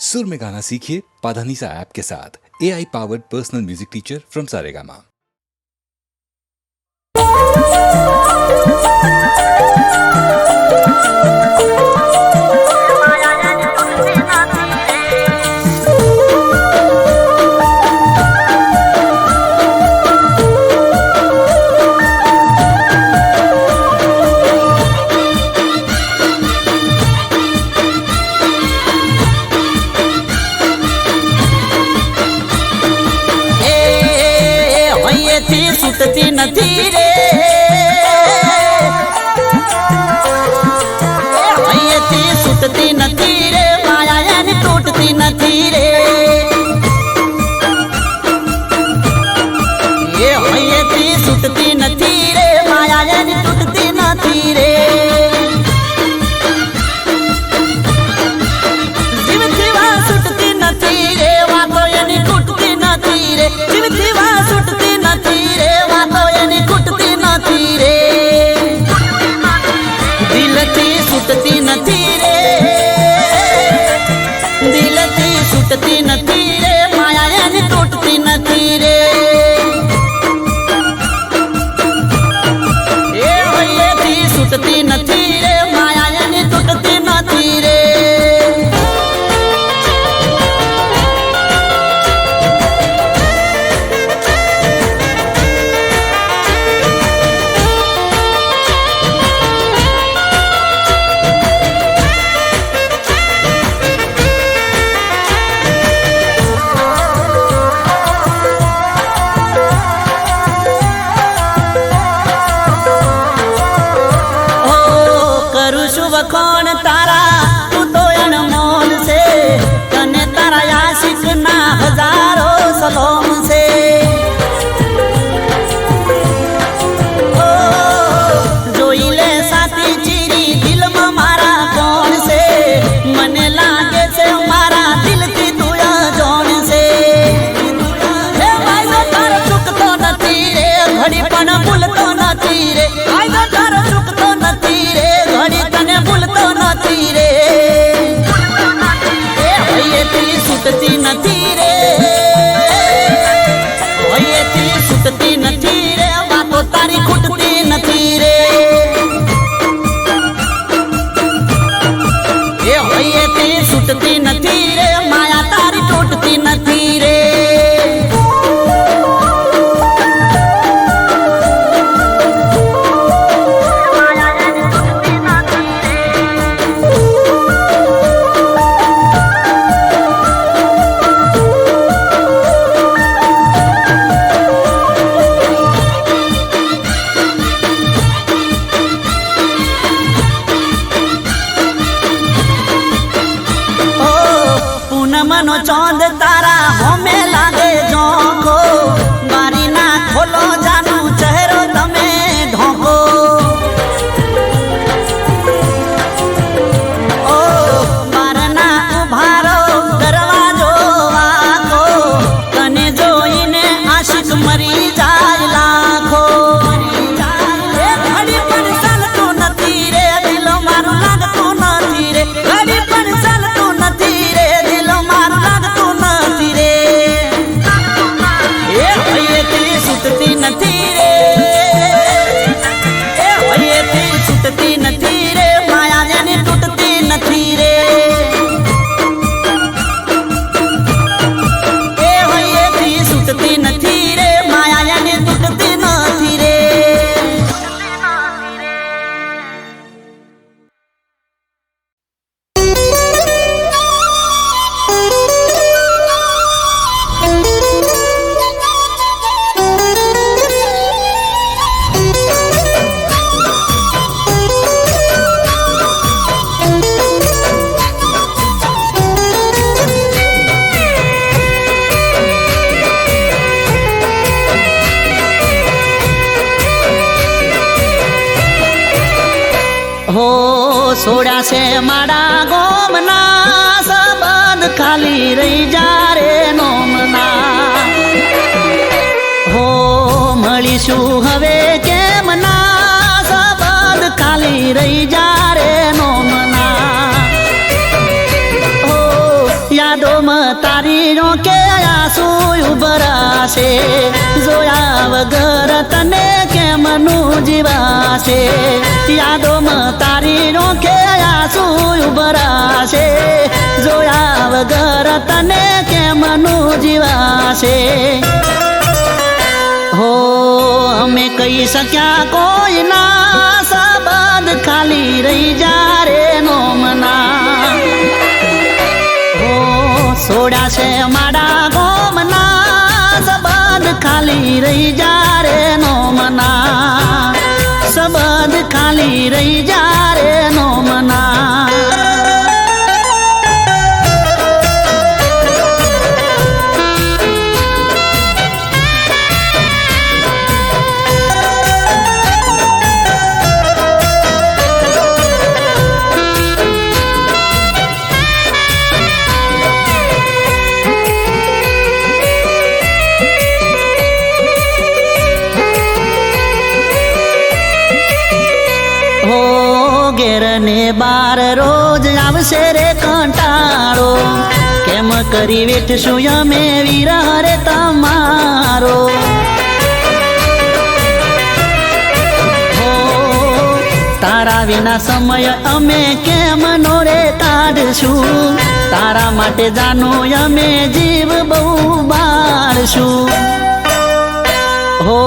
सुर में गाना सीखिए पाधानीसा ऐप के साथ AI powered personal music teacher from Saregama. छूटती નથી રે અહીંયાથી છૂટતી નથી રે માયા એની તૂટતી નથી રે એ અહીંયાથી છૂટતી નથી રે માયા એની તૂટતી નથી રે જીવથી વા છૂટતી નથી રે વાતો એની તૂટતી નથી રે જીવથી વા છૂટતી નથી રે વાતો એની તૂટતી નથી રે દિલથી છૂટતી નથી રે દિલથી છૂટતી નથી રે માયા એની તૂટતી નથી રે એ હૈયેથી છૂટતી નથી રે માયા એની તૂટતી નથી રે વખોણ તારા તું તો અનમોલ છે તને તારા આશિક ના હજારો સલોમ છે જોઈ લે સાથી ચીરી દિલમાં મારા કોણ છે મને લાગે છે મારા દિલથી તું અજાણ છે હે ભાઈ તારો ચૂકતો નથી રે ઘડી પણ ભૂલતો નથી રે ભાઈ તારો ચૂકતો નથી રે ઘડી તને ભૂલતો નથી રે એ હૈયેથી છૂટતી નથી રે હૈયેથી છૂટતી નથી રે વાતો તારી ખૂટતી નથી રે એ હૈયેથી છૂટતી નથી રે માયા તારી તૂટતી નથી રે પૂનમનો ચાંદ તારા હોમે લાગે ઝોંકો બારી ના ખોલો જાનું ચહેરો તમે ઢોકો ઓ બારના ઉભારો દરવાજો વાકો તને જોઈને આશિક મરી જાય લાખો એ ઘડી પણ ચાલતું નથી રે દિલો મારું લાગતું નથી રે ઘડી પણ ચાલતું નથી રે છૂટતી નથી રે એ હૈયેથી છૂટતી નથી રે માયા એની તૂટતી નથી રે એ હૈયેથી છૂટતી નથી રે માયા એની તૂટતી નથી રે હો સોડા છે મારા ગોમના સંબંધ ખાલી રહી જા રે નોમના હો મળીશું હવે કેમ ના સંબંધ ખાલી રહી જા રે નોમના હો યા યાદોમાં તારી રોકે આંસુ ઉભરાશે જોયા વગર તને કેમનું જીવાશે યાદોમાં તારી રોકે આંસુ ઉભરાશે જોયા વગર તને કેમનું જીવાશે હો અમે કહી શક્યા કોઈ ના સંબંધ ખાલી રહી જા રે નોમના હો સોડા છે મારા ગોમના સંબંધ ખાલી રહી જા રે નોમના સંબંધ ખાલી રહી જા રે નોમના ઘેર ને બાર રોજ આવશે રે કંટાળો કેમ કરી વેઠશું અમે વિરહ રે તમારો હો તારા વિના સમય અમે કેમ નો રે કાઢશું તારા માટે જાનો અમે જીવ બહુ બાળશું હો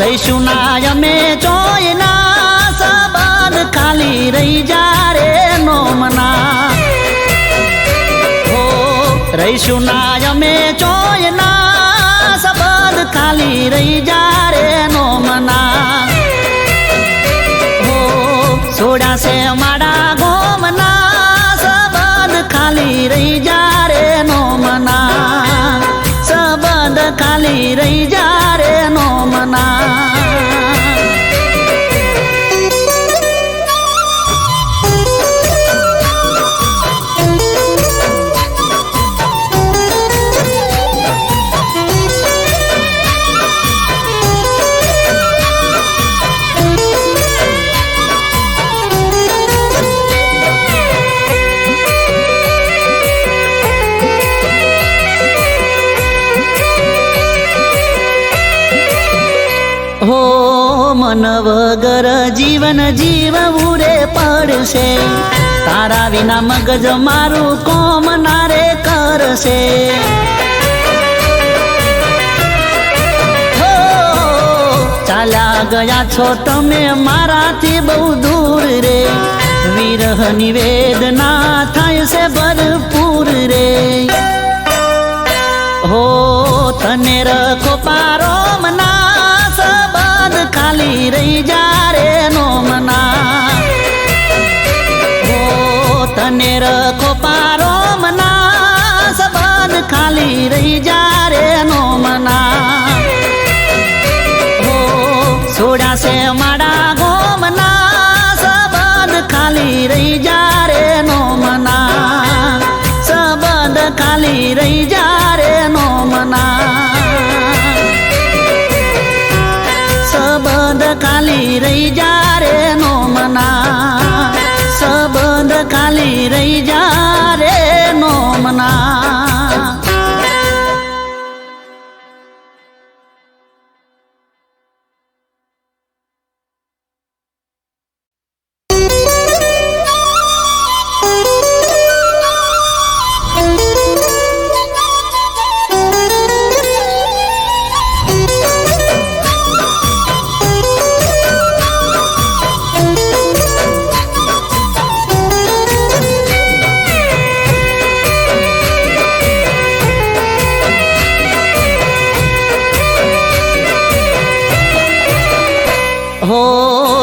રહીશું ના અમે ચોયના ખાલી રહી જા રે નોમના હો રહીશું ના અમે ચોયના સંબંધ ખાલી રહી જા રે નોમના હો સોડા છે મારા ગોમના સંબંધ ખાલી રહી જા રે નોમના સંબંધ ખાલી રહી જા રે નોમના હો મન વગર જીવન જીવવું રે પડશે તારા વિના મગજ મારું કોમ ના રે કરશે હો ચાલ્યા ગયા છો તમે મારાથી બહુ દૂર રે વિરહની વેદના થાય છે ભરપૂર રે હો તને રખો પારો મના ખાલી રહી જા રે નોમના હો તને રખો પારો મના સંબંધ ખાલી રહી જા રે નોમના હો સોડા છે મારા ગોમના સંબંધ ખાલી રહી જા રે નોમના સંબંધ ખાલી રહી જા રે નોમના સંબંધ ખાલી રહી જા રે નોમના સંબંધ ખાલી રહી જા રે નોમના હો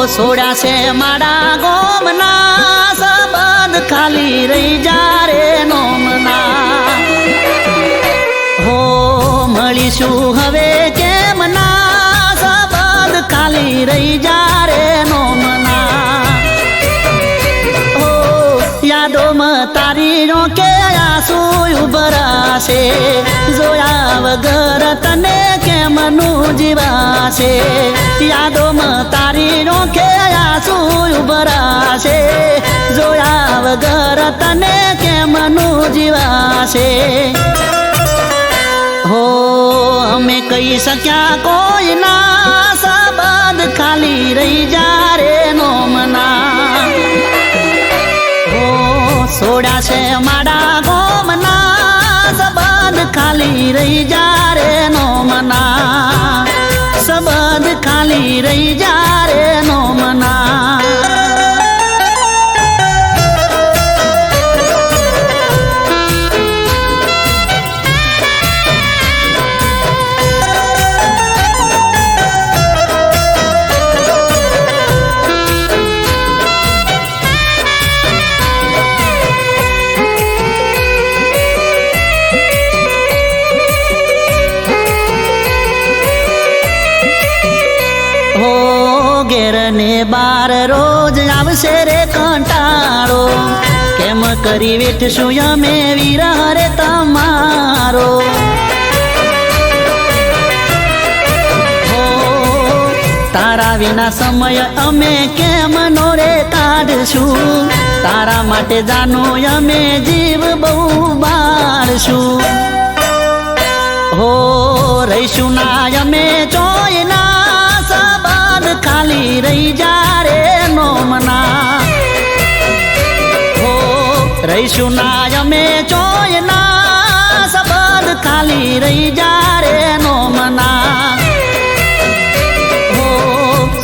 સોડા છે મારા ગોમના સંબંધ ખાલી રહી જા રે નોમના હો મળીશું હવે કેમ ના સંબંધ ખાલી રહી જા રે નોમના હો યાદોમાં તારી રોકે આંસુ ઉભરાશે જોયા વગર તને કેમનું જીવાશે યાદોમાં તારી રોકે આંસુ ઉભરા જીવાશે, જોયા વગર તને કેમનું જીવાશે. હો અમે કહી શક્યા કોઈના, સંબંધ ખાલી રહી જા રે નોમના. હો સોડ્યા છે મારા ગોમના, સંબંધ ખાલી રહી જા રે નોમના. સંબંધ ખાલી રહી જા રે નોમના. ઘેર ને બાર રોજ આવશે રે કંટાળો, કેમ કરી વેઠશું અમે વિરહ રે તમારો. હો તારા વિના સમય અમે કેમ નો રે કાઢશું, તારા માટે જાનો અમે જીવ બહુ બાળશું. હો રહીશું ના અમે ચોયના, ખાલી રહી જા રે નોમના. હો રહીશું ના અમે ચોયના, સંબંધ ખાલી રહી જા રે નોમના. હો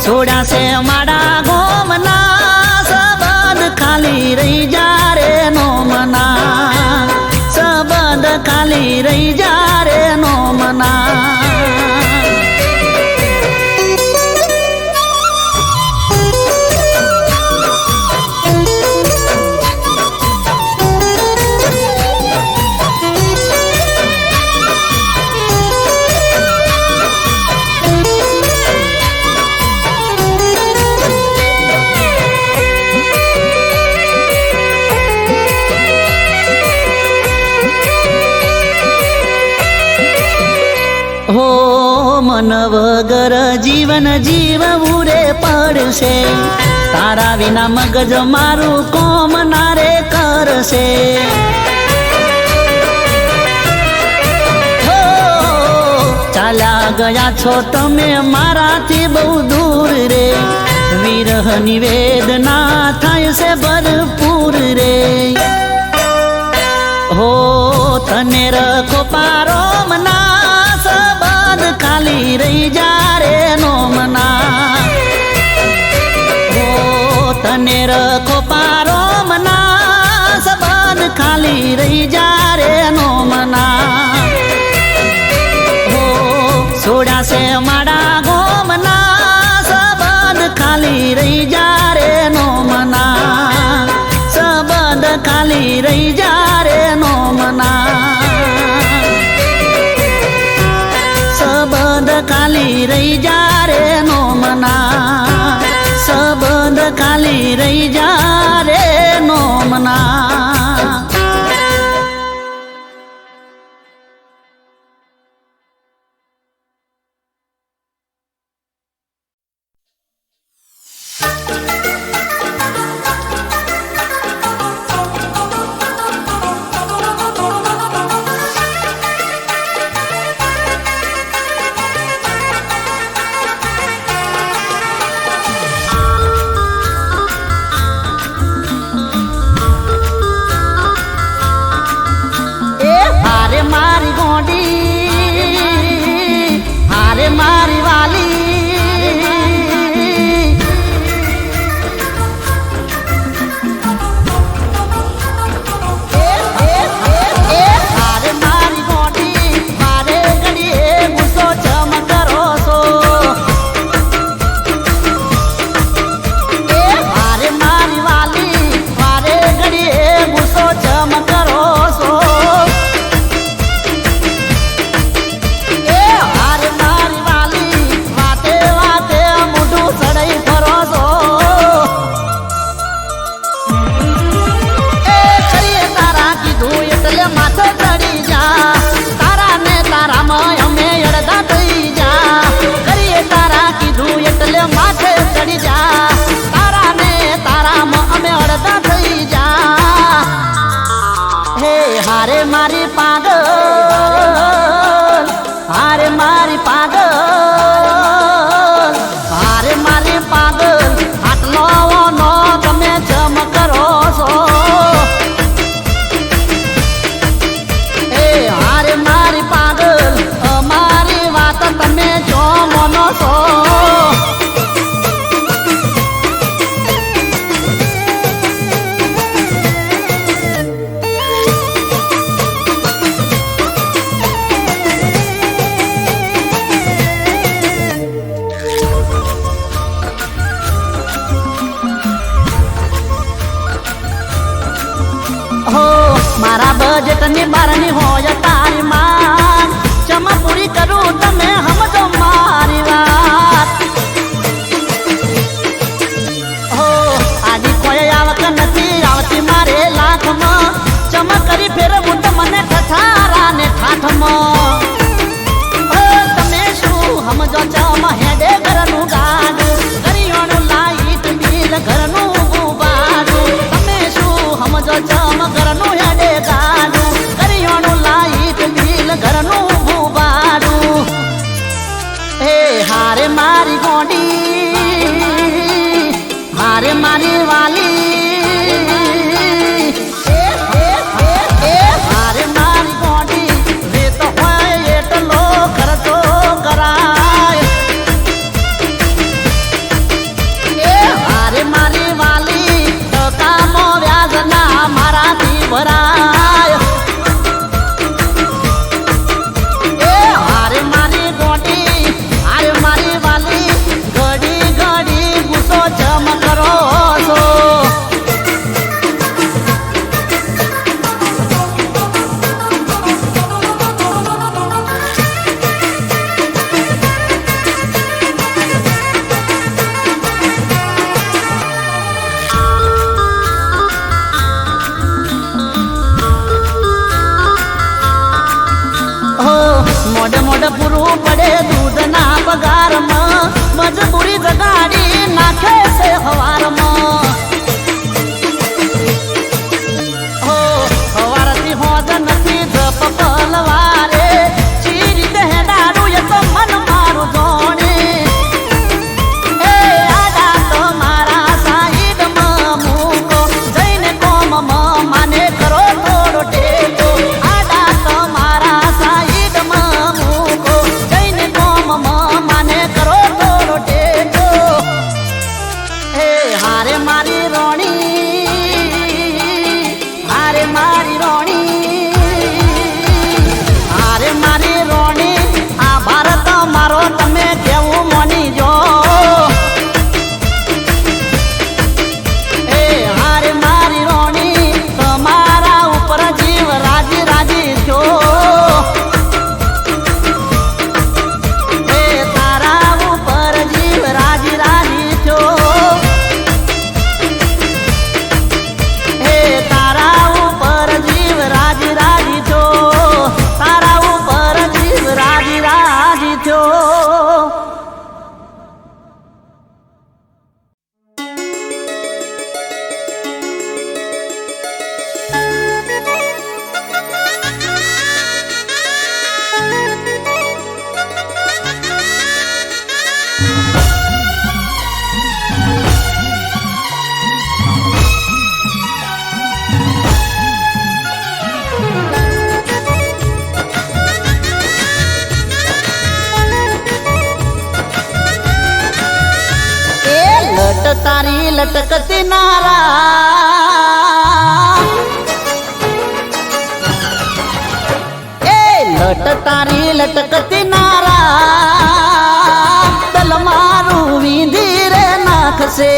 છોડ્યા છે મારા ગોમના, સંબંધ ખાલી રહી જા રે નોમના. સંબંધ ખાલી રહી જા રે નોમના. હો મન વગર જીવન જીવવું રે પડશે, તારા વિના મગજ મારું કોમ ના રે કરશે. હો ચાલ્યા ગયા છો તમે મારાથી બહુ દૂર રે, વિરહની વેદના થાય છે ભરપૂર રે. હો તને રખો પારો મના, ખાલી રહી જા રે નોમના. હો તને રખો પારો મના, સંબંધ ખાલી રહી જા રે નોમના. હો સોડ્યા છે મારા ગોમના, સંબંધ ખાલી રહી જા રે નોમના. સંબંધ ખાલી રહી જા રે નોમના. સંબંધ ખાલી રહી જા રે નોમના. સંબંધ ખાલી રહી જા રે નોમના. મારી પાગલ હારે મારી પાગલ હારે મારી પાગલ આટલો નો તમે જમ કરો છો એ હારે મારી પાગલ અમારી વાત તમે જો મનો છો મારા બજેટ ની બારની હોય તારી માંગ ચમા પૂરી કરું તમે સમજો મારી વાત હો આજી કોઈ આવક નથી આવતી મારે લાખમાં ચમા કરી ફેરવું તમને ઠઠારા ને ઠાઠમાં તમે શું સમજો ચમા હેડે ઘરનું ગાડું કરિયાણું લાઈટ બિલ ઘરનું ઉભાડું તમે શું સમજો ચમ ઘરનું હેડે ગાડું કરિયાણું લાઈટ બિલ ઘરનું ઉભાડું હે હારે મારી ગોડી હારે મારી વાલી હારે મારી ગોડી રે તો હોય એટલો ખર્ચો કરાય હારે મારી વાલી ટકામો વ્યાજના મારાથી ભરાય હારે મારી ગોડી હારે મારી વાલી ઘડી ઘડી ગુસ્સો જમ કરો છો મોઢે મોઢે પૂરું પડે દૂધના પગારમાં મજબૂરી જગાડી નાખે છે હવારમાં હો હવારથી હોજ નથી જપ પલવારે ચી રીતે હેડાડું એ તો મન મારું જોણે એ આડા તો મારા સાઈડમાં મૂકો જઈને કોમમાં માને કરો થોડો ટેકો આડા તો મારા સાઈડમાં મૂકો જઈને કોમમાં માને કરો થોડો ટેકો હે હારે મારી રોણી હારે મારી રોણી હારે મારી રોણી આ ભારત મારો તમે કેવું મોની જો એ હારે મારી રોણી તમારા ઉપર જીવ રાજી રાજી થયો એ તારા ઉપર જીવ રાજી રાજી થયો એ તારા ઉપર જીવ રાજી રાજી થયો તારા ઉપર જીવ રાજી રાજી થયો લટ તારી લટકતી નારા એ લટ તારી લટકતી નારા તલ મારું વીંધી રે નાખશે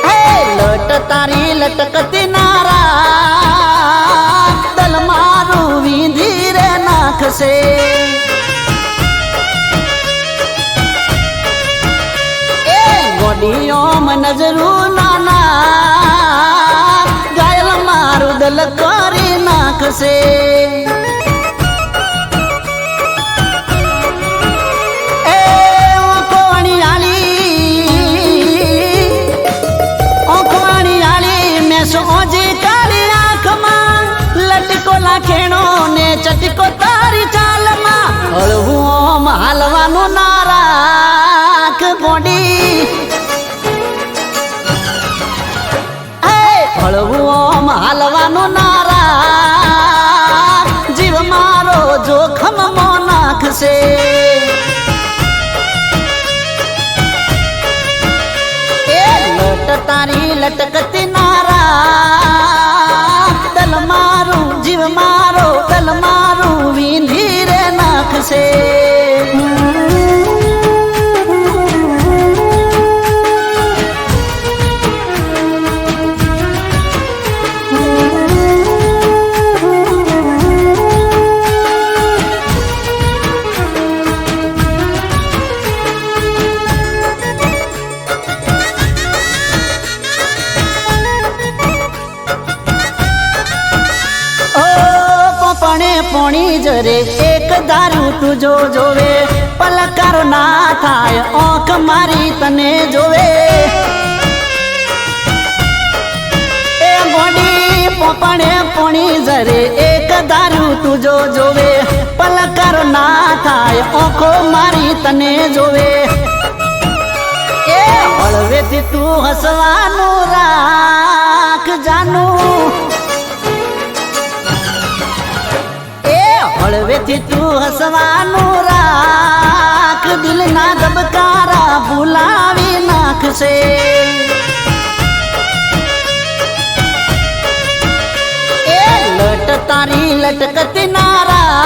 હે લટ તારી લટકતી નારા તલ મારું વીંધી રે નાખશે ગોડીઓમ નજરું નાના ઘાયલ મારું દલ કરી નાખશે એ ઓખવાણી આલી ખેણો ને ચટકો તારી ચાલમાં હળવું ઓમ હાલવાનું ના રાખ ગોડી હળવું ઓમ હાલવાનું ના રાખ જીવ મારો જોખમમાં નાખશે તારી લટકતી નારા દલ મારું જીવ મારો દલ મારું વીંધી રે નાખશે પોણી જરે એક દારૂ તુજો જોવે પલકારો ના થાય ઓંખ મારી તને જોવે એ ગોડી પોપણે પોણી જરે એક દારૂ તુજો જોવે પલકારો ના થાય ઓંખો મારી તને જોવે એ હળવેથી તું હસવાનું રાખ જાનું હળવેથી તું હસવાનું રાખ દિલના ધબકારા ભૂલાવી નાખશે એ લટ તારી લટકતી નારા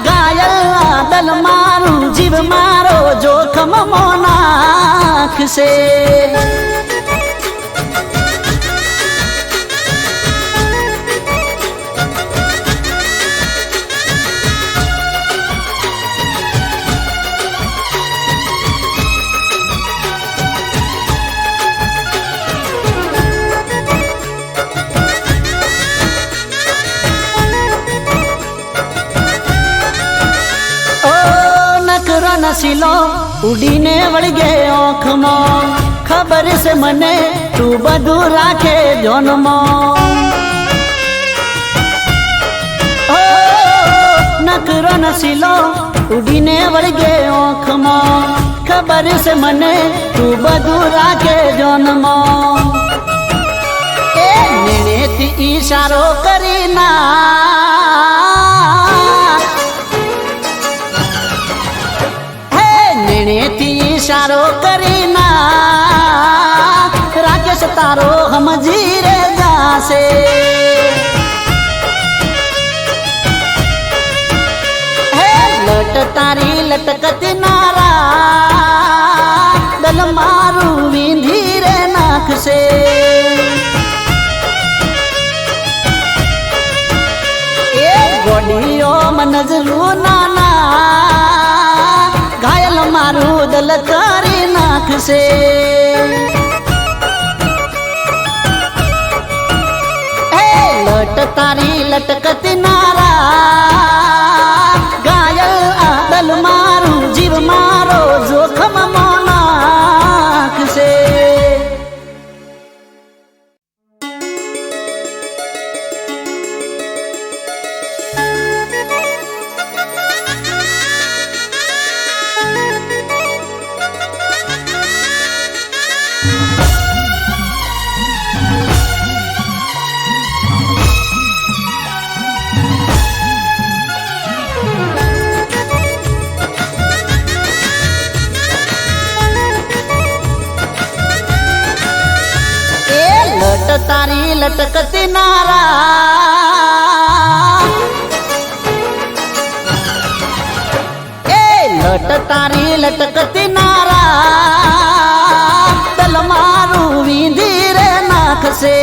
ઘાયલ દલ મારું જીવ મારો જોખમમાં નાખશે નસીલો ઉડીને વળગે ઓખમાં ખબર છે મને તું બધું રાખે જોનમાં નકરો નસીલો ઉડીને વળગે ઓખમાં ખબર છે મને તું બધું રાખે જોનમાં એ નેણેથી ઈશારો કરી ના નેણેથી ઈશારો કરી ના રાકેશ તારો સમજી રે જાશે હે લટ તારી લટકતી નારા દલ મારું વીંધી રે નાખશે એ ગોડીઓ મનજરું નાના ઘાયલ મારું દલ કરી નાખશે લટ તારી લટકતી નારા ઘાયલ દલ મારું જીવ મારો જોખમમાં નાખશે તારી લટકતી નારા એ લટ તારી લટકતી નારા દલ મારું વીંધી રે નાખશે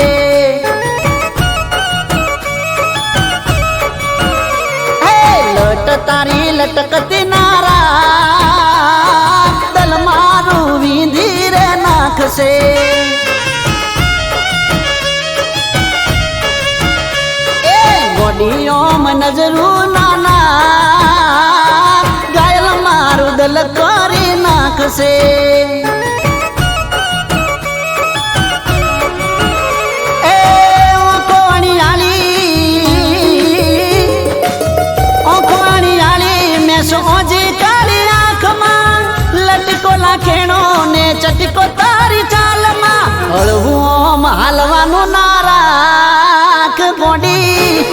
એ લટ તારી લટકતી નારા દલ મારું વીંધી રે નાખશે ગોડીઓ નજરું નાના ઘાયલ મારું દલ કરી નાખશે એ કોણી આલી ખેણો ને ચટકો તારી ચાલમાં હળવું ઓમ હાલવાનું ના રાખ ગોડી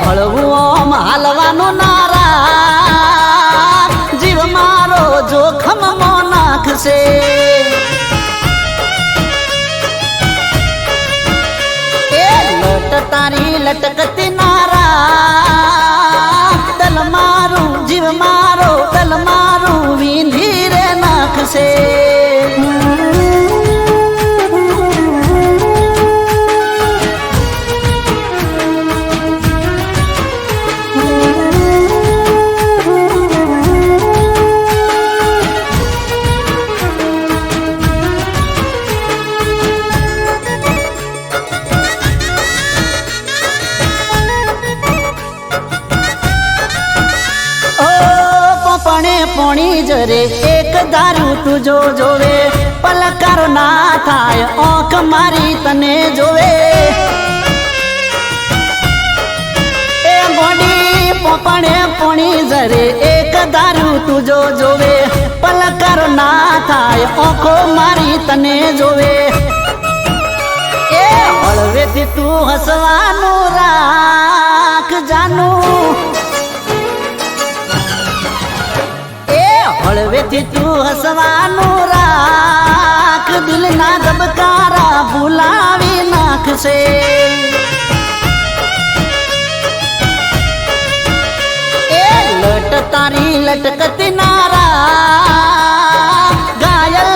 હળવું ઓમ હાલવાનું ના રાખ જીવ મારો જોખમમાં નાખશે તારી લટકતી નારા દલ મારું જીવ મારો દલ મારું વીંધી રે નાખશે પોણી જરે એક દારૂ તુજો જોવે પલકારો ના થાય ઓંખ મારી તને જોવે એ ગોડી પોપણે પોણી જરે એક દારૂ તુજો જોવે પલકારો ના થાય ઓંખો મારી તને જોવે એ હળવેથી તું હસવાનું રાખ જાનું હળવેથી તું હસવાનું રાખ દિલના ધબકારા ભૂલાવી નાખશે એ લટ તારી લટકતી નારા ઘાયલ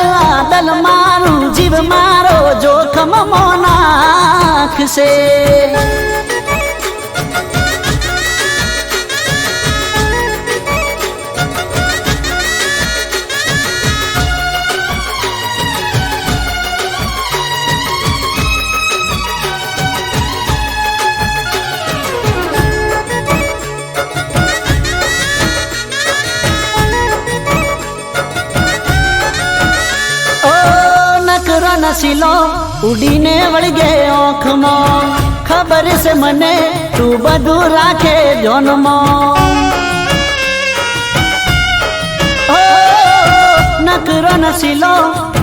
દલ મારું જીવ મારો જોખમમાં નાખશે નસીલો ઉડીને વળગે ઓખમાં ખબર છે મને તું બધું રાખે જોનમાં નકરો નસીલો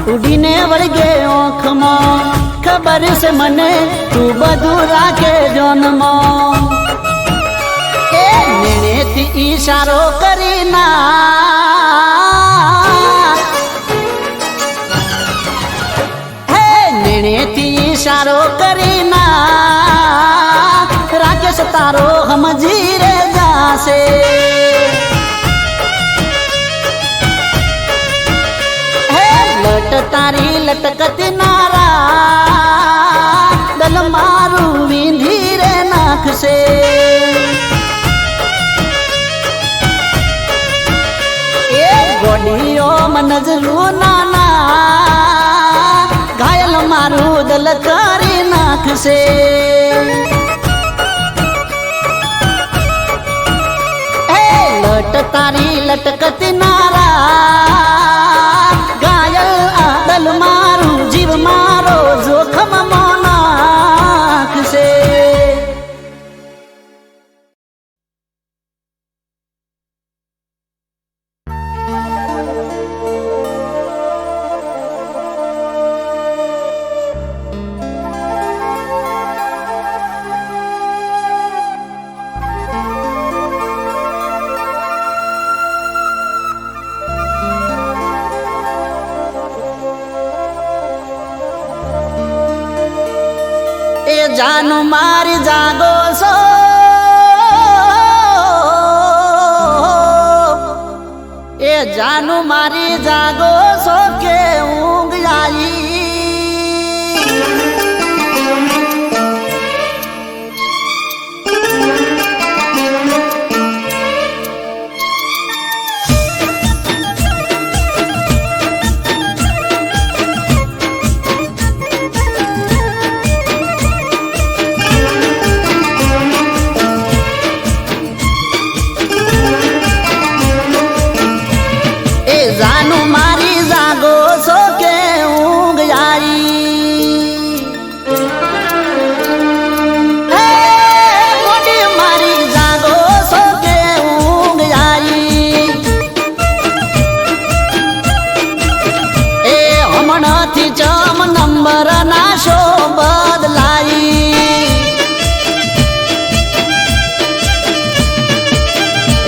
ઉડીને વળગે ઓખમાં ખબર છે મને તું બધું રાખે જોનમાં એ નેણેથી ઈશારો કરી ના નેણેથી ઈશારો કરી ના રાકેશ તારો સમજી રે જાશે હે લટ તારી લટકતી નારા દલ મારું વીંધી રે નાખશે એ ગોડીઓ મનજરું નાના ઘાયલ મારું દલ કરી નાખશે હે લટ તારી લટકતી નારા ઘાયલ આ દલ મારું જીવ મારો જોખમમાં નાખશે જાનુ મારી જાગો છો એ જાનુ મારી જાગો છો કે ઊંઘ આવી જાનુ મારી હમણાંથી ચમ નંબર ના શો બદલાઈ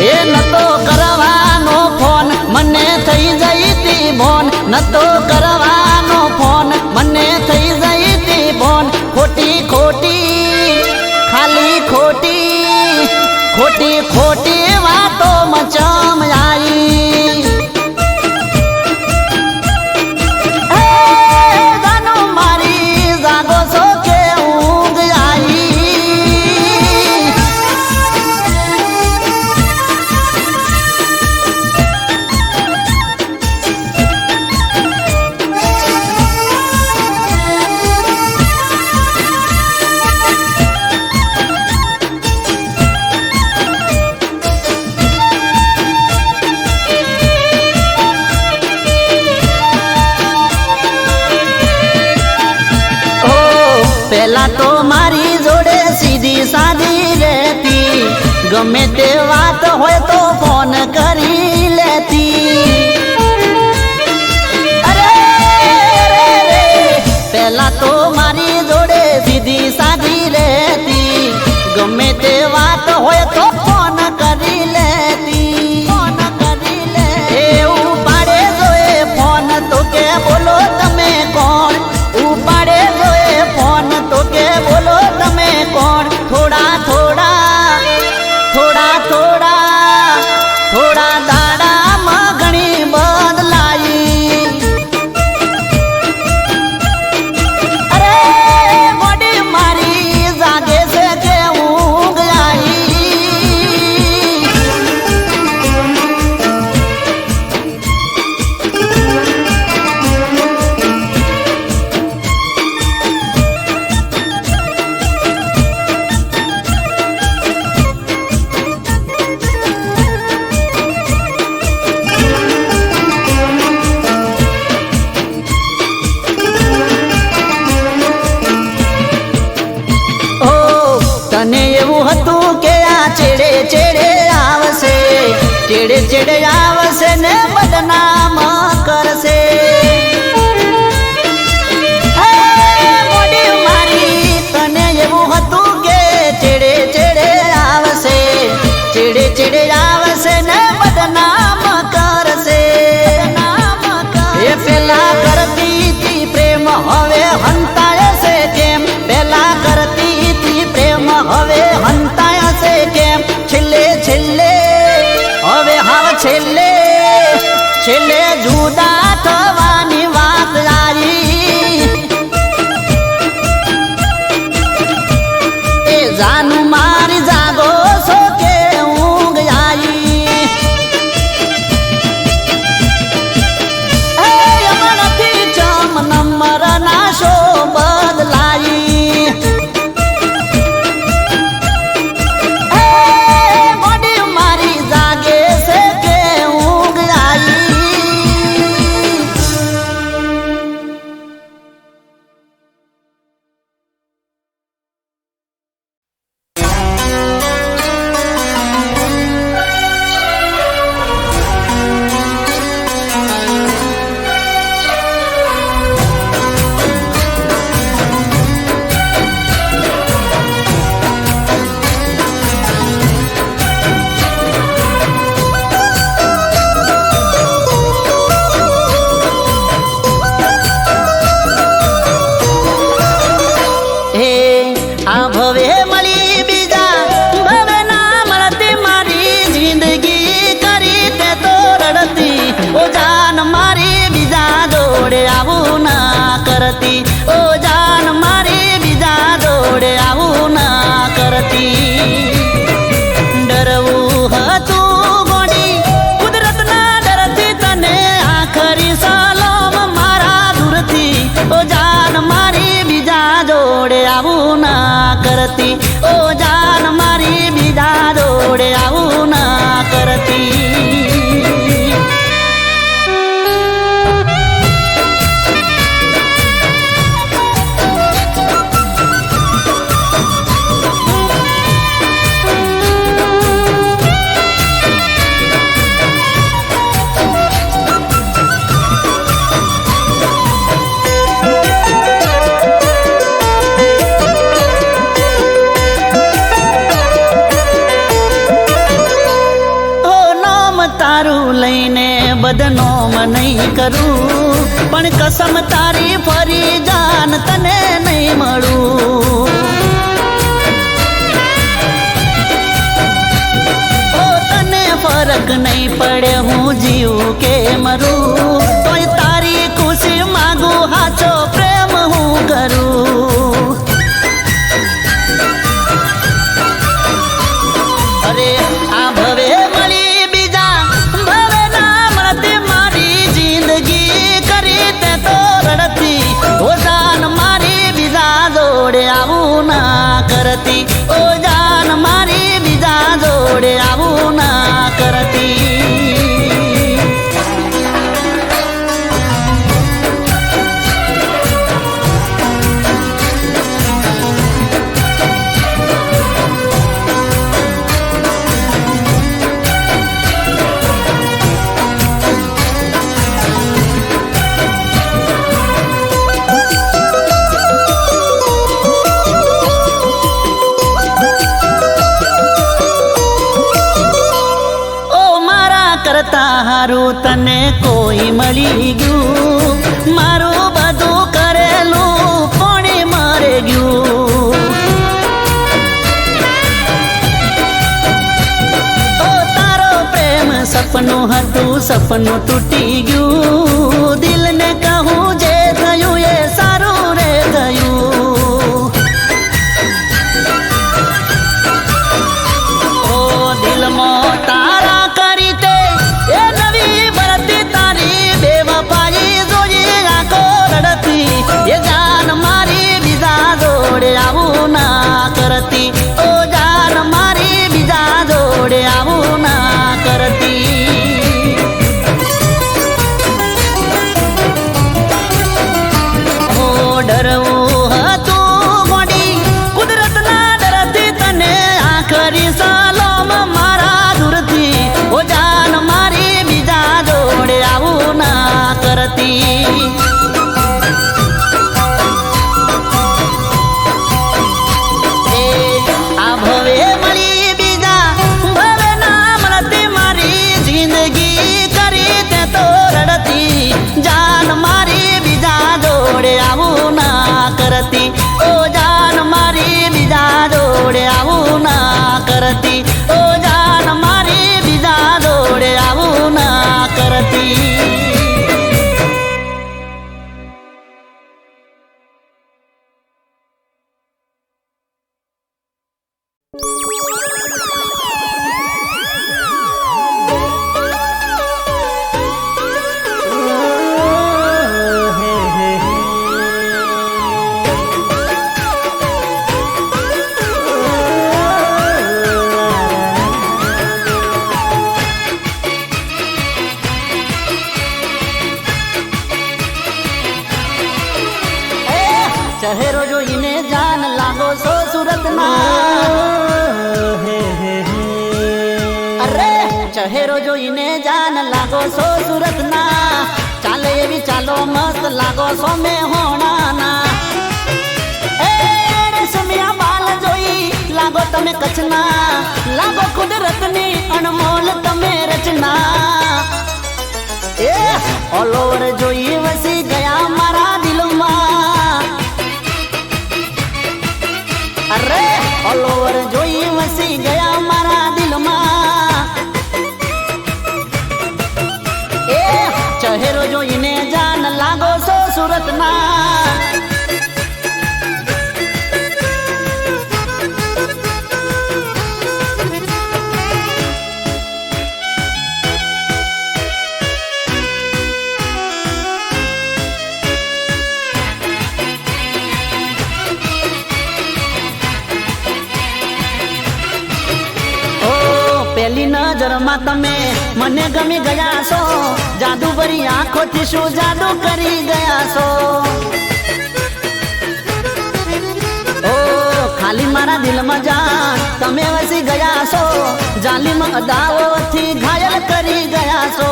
એ નતો કરવાનો ફોન મને થઈ જઈ તી ભોન નતો કરવાનો ફોન મને થઈ જઈ તી ભોન ખોટી ખોટી ખાલી ખોટી ખોટી ખોટી વાતો મચમ આવી જાનો મારી જાગો છો કે ઊંઘ આવી પેલા તો મારી જોડે સીધી સાદી રહેતી ગમે તે વાત હોય તો ફોન કરી લેતી અરે રે પેલા તો મારી જોડે સીધી સાદી રહેતી ગમે તે વાત હોય તો ફોન કરી લેતી ફોન કરી લે એવું પાડે જોએ ફોન તો કે બોલો તમે કોણ ઉપાડે જોએ ફોન તો કે બોલો તમે કોણ થોડા થોડા થોડા થોડા થોડા દાડામાં ઘણી બદલાઈ અરે બોડી મારી જાગે છે કે ઊંઘ આવી તને એવું હતું કે આ ચેડે ચેડે આવશે ચેડે ચેડે આવશે ને બદનામ કરશે હે મોડી મારી તને એવું હતું કે ચેડે ચેડે આવશે ચેડે ચેડે આવશે ને બદનામ કરશે એ પેલા કરતી તી પ્રેમ હવે હંતાય છે કેમ પેલા કરતી તી પ્રેમ હવે હંતાય છે કેમ છેલ્લે છેલ્લે હવે હાવ છેલ્લે છેલ્લે જુદા થવાની વાત આવી એ જાનું મારી જાગો છો કે ઊંઘ આવી હમણાંથી ચમ નંબર ના શો બદલાઈ બોડી મારી જાગે છે કે ઊંઘ આવી આ ભવે મળી બીજા ભવે ના મળતી મારી જિંદગી કરી તે તો રડતી ઓ જાન મારી બીજા જોડે આવું ના કરતી ઓ જાન મારી બીજા જોડે આવું ના કરતી ડરવું હતું ગોડી કુદરતના ડરથી તને આખરી સલામ મારા દૂરથી ઓ જાન મારી બીજા જોડે આવું ના કરતી ઓ જાન મારી બીજા જોડે આવું ના કરતી બદનામ નહીં કરું, પણ કસમ તારી ફરી જાન તને નહીં મળું. ઓ તને ફરક નહીં પડે હું જીવું કે મરું, તોય તારી ખુશી માંગુ હાચો પ્રેમ હું કરું. અરે આ ભવે મળી બીજા ભવે ના મળતી, મારી જિંદગી કરી તે તો રડતી. ઓ જાન મારી બીજા જોડે આવું ના કરતી, ઓ જાન મારી બીજા જોડે આવું ના કરતી. હારું તને કોઈ મળી ગયું, મારું બધું કરેલું કોણે મરે ગયું. ઓ તારો પ્રેમ સપનું હતું, સપનું તૂટી ગયું. દિલને કહું જે થયું એ સારું રે થયું. ઓ દિલમાં તારા એ જાન મારી બીજા જોડે આવું ના કરતી, ઓ જાન મારી બીજા જોડે આવું ના કરતી. ઓ ડરવું હતું મોડી કુદરતના ડરથી, તને આખરી સલામ મારા દૂરથી. ઓ જાન મારી બીજા જોડે આવું ના કરતી. જાન મારી બીજા જોડે આવું ના કરતી, ઓ જાન મારી બીજા જોડે આવું ના કરતી, ઓ જાન મારી બીજા જોડે આવું ના કરતી. ચહેરો જોઈને જાન લાગો છો સુરતના. અરે ચહેરો જોઈને જાન લાગો છો સુરતના. ચાલે એવી ચાલો મસ્ત લાગો છો મેં હોણાના. એ રેશમિયા બાલ જોઈ લાગો તમે કચ્છના, લાગો કુદરતની અણમોલ તમે રચના. એ ઓલ ઓવર જોઈ વસી ગયા મારા દિલમાં. અરે ઓલ ઓવર જોઈ વસી ગયા મારા દિલમાં. એ ચહેરો જોઈને જાન લાગો છો સુરતના. પહેલી નજરમાં તમે મને ગમી ગયા છો, જાદુ ભરી આંખોથી શું જાદુ કરી ગયા છો. ઓ ખાલી મારા દિલમાં જાન તમે વસી ગયા છો, જાલિમ અદાઓથી ઘાયલ કરી ગયા છો.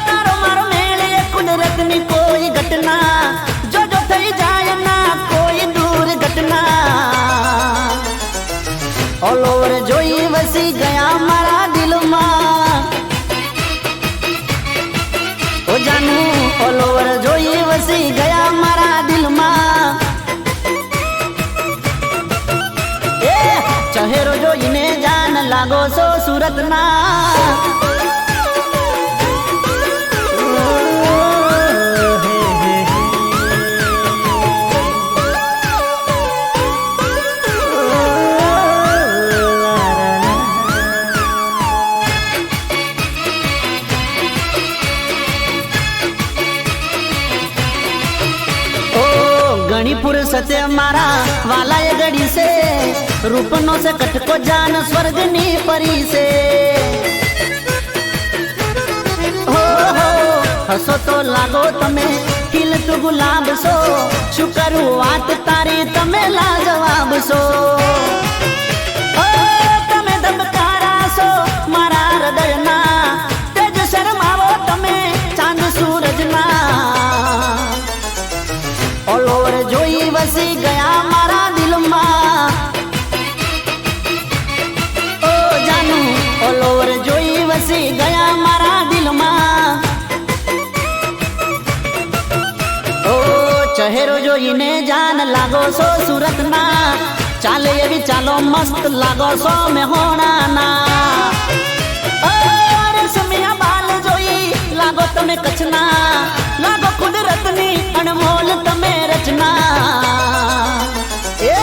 તારો મારો મેળ એ કુદરતની કોઈ ઘટના, જો થઈ જાય ના કોઈ દુર્ઘટના. ઓલ ઓવર જોઈ વસી ગયા મારા દિલમાં. લાગો છો સુરતના ઘણી ફુરસતે મારા વાલાએ ગડી છે રૂપનો છે કટકો જાન સ્વર્ગની પરી છે હો હો હસો તો લાગો તમે ખીલતું ગુલાબ છો શું કરું વાત તારી તમે લાજવાબ છો ઓ તમે ધબકારા છો મારા હૃદયના તેજ શરમાવો તમે ચાંદ સૂરજના ઓલ ઓવર જોઈ વસી ગયા મારા દિલમાં ઓ જાનુ ઓલ ઓવર જોઈ વસી ગયા મારા દિલમાં ઓ ચહેરો જોઈને જાન લાગો છો સુરતના ચાલે એવી ચાલો મસ્ત લાગો છો મેહોણાના ઓ રેશમિયા બાલ જોઈ લાગો તમે કચ્છના લાગો કુદરતની અનમોલ તમે રચના એ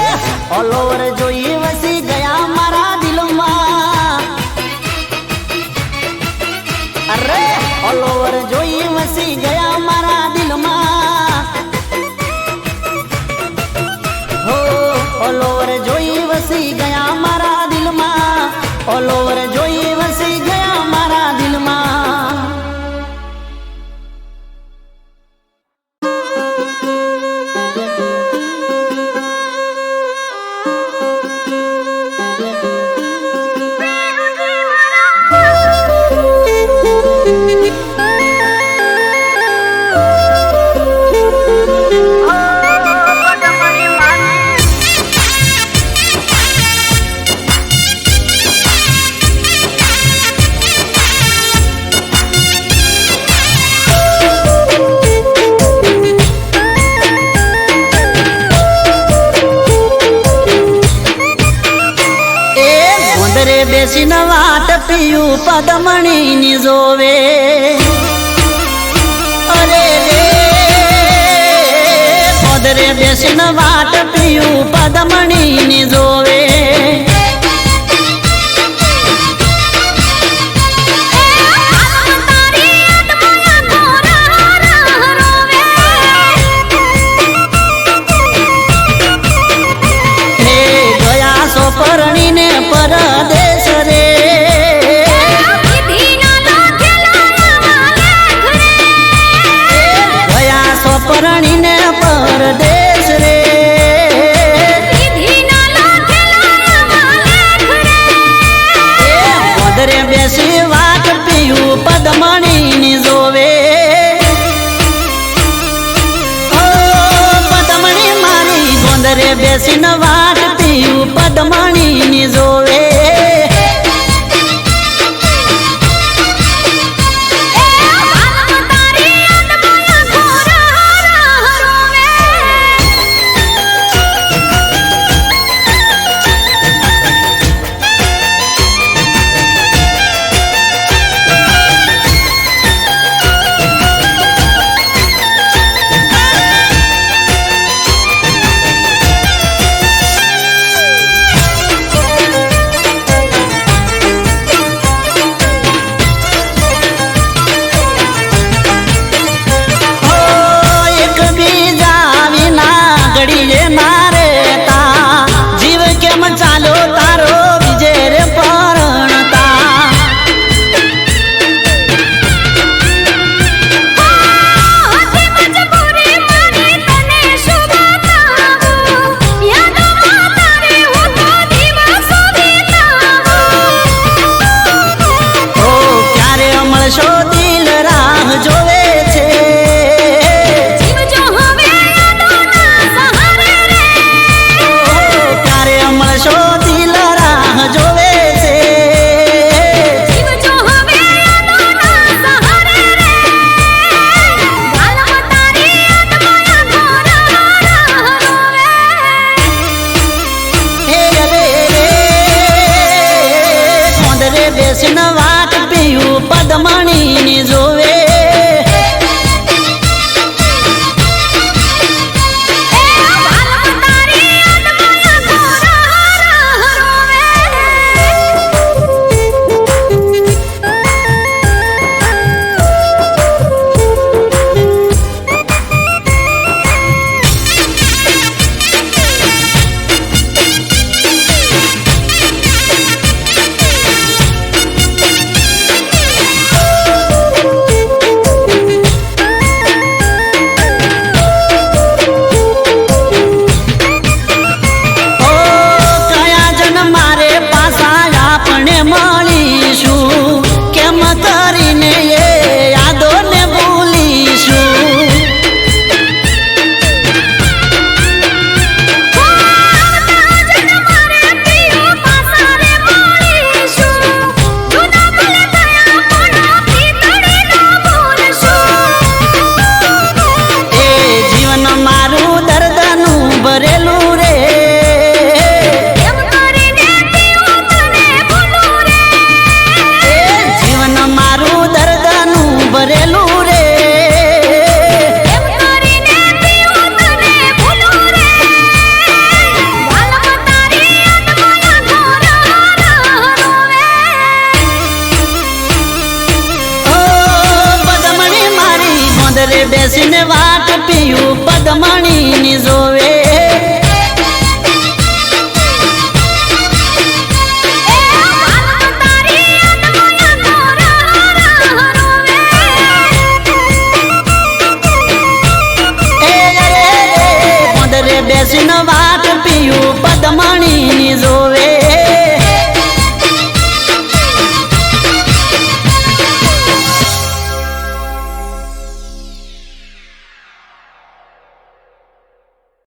ઓલ ઓવર જોઈ વસી ગયા મારા દિલમાં અરે ઓલ ઓવર જોઈ વસી ગયા મારા દિલમાં હો ઓલ ઓવર જોઈ વસી ગયા મારા દિલમાં ઓલ ઓવર જોઈ વસી ગયા મારા દિલમાં બેસીને વાટ પીયું પદમણી ની જોવે અરે રે પદરે બેસીને વાટ પીયું પદમણી ની જોવે પરણીને પરદેશ રે ગયા સો પરણીને પરદેશ રે પદરે બેસી વાટ પીયું પદમણી ની જોવે પદમણી મારી ગોંદરે બેસીને વાટ પીયું પદમણી ની જોવે ઘરે બેસીને વાટ પીયું પદમણી ની જોવે